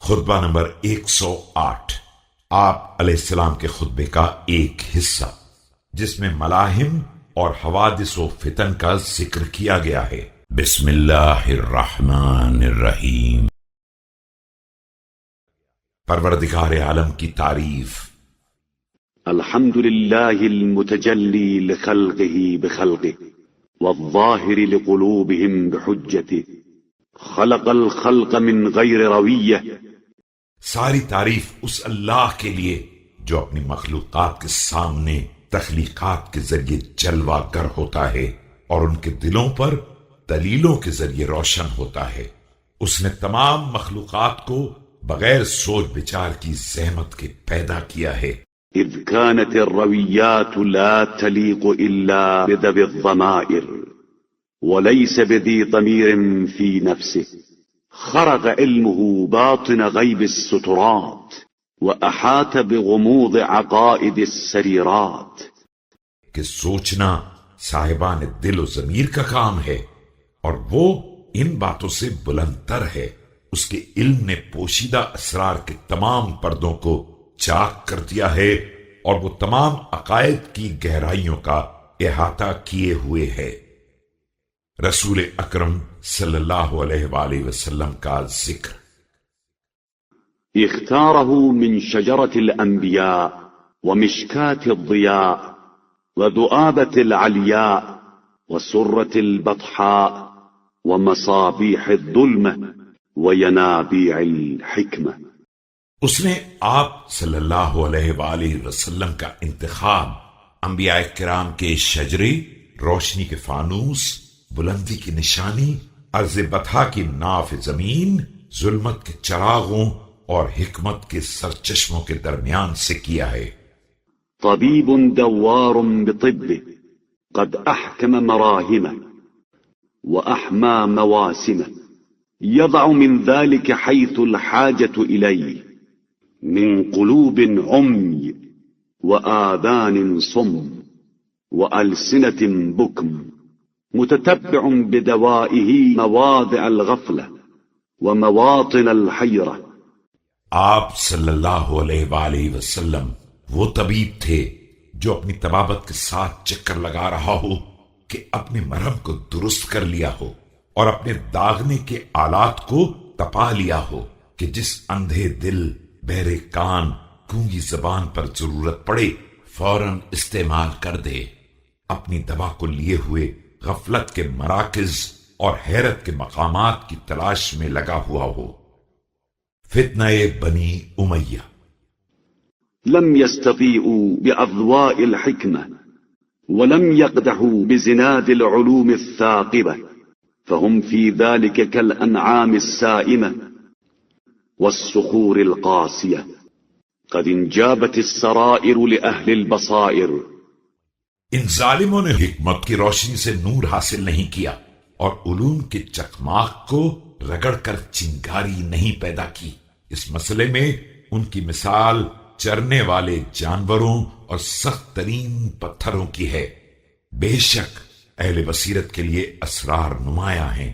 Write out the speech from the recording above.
خطبہ نمبر 108 آپ علیہ السلام کے خطبے کا ایک حصہ جس میں ملاحم اور حوادث و فتن کا ذکر کیا گیا ہے۔ بسم اللہ الرحمن الرحیم۔ پروردگار عالم کی تعریف۔ الحمد للہ المتجلی لخلقه بخلقه والظاہر لقلوبهم بحجته خلق الخلق من غیر رویہ۔ ساری تعریف اس اللہ کے لیے جو اپنی مخلوقات کے سامنے تخلیقات کے ذریعے جلوہ گر ہوتا ہے اور ان کے دلوں پر دلیلوں کے ذریعے روشن ہوتا ہے۔ اس نے تمام مخلوقات کو بغیر سوچ بچار کی زحمت کے پیدا کیا ہے۔ اذ كانت الرویات لا تلیق الا بذوی الضمائر وليس بذی ضمیر فی نفسه خرق علمه باطن غیب السترات وأحاط بغموض عقائد السریرات۔ کہ سوچنا صاحبان دل و ضمیر کا کام ہے اور وہ ان باتوں سے بلند تر ہے۔ اس کے علم نے پوشیدہ اسرار کے تمام پردوں کو چاک کر دیا ہے اور وہ تمام عقائد کی گہرائیوں کا احاطہ کیے ہوئے ہے۔ رسول اکرم صلی اللہ علیہ وآلہ وسلم کا ذکر۔ اختاره من شجرة الأنبياء ومشكاة الضياء وذؤابة العلياء وسرة البطحاء ومصابيح الظلمة وينابيع الحكمة۔ اس نے آپ صلی اللہ علیہ وآلہ وسلم کا انتخاب انبیاء کرام کے شجرے، روشنی کے فانوس، بلندی کی نشانی، عرض بطحا کی ناف زمین، ظلمت کے چراغوں اور حکمت کے سرچشموں کے درمیان سے کیا ہے۔ طبيب دوار بطبه قد أحكم مراهمه وأحمى مواسمه يضع من ذلك حيث الحاجة إليه من قلوب عمي وآذان صم وألسنة بكم متتبع بدوائه مواضع الغفلة ومواطن الحيرة۔ آپ صلی اللہ علیہ وآلہ وسلم وہ طبیب تھے جو اپنی طبابت کے ساتھ چکر لگا رہا ہو کہ اپنے مرہم کو درست کر لیا ہو اور اپنے داغنے کے آلات کو تپا لیا ہو کہ جس اندھے دل، بہرے کان، گونگی زبان پر ضرورت پڑے فوراً استعمال کر دے۔ اپنی دوا کو لیے ہوئے غفلت کے مراکز اور حیرت کے مقامات کی تلاش میں لگا ہوا ہو۔ فتنہ بنی امیہ۔ لم يستطيعوا بأضواء الحكمة ولم يقدحوا بزناد العلوم الثاقبة فهم في ذلك كالأنعام السائمة والصخور القاسية قد انجابت السرائر لأهل البصائر۔ ان ظالموں نے حکمت کی روشنی سے نور حاصل نہیں کیا اور علوم کے چکماق کو رگڑ کر چنگاری نہیں پیدا کی۔ اس مسئلے میں ان کی مثال چرنے والے جانوروں اور سخت ترین پتھروں کی ہے۔ بے شک اہل بصیرت کے لیے اسرار نمایاں ہیں۔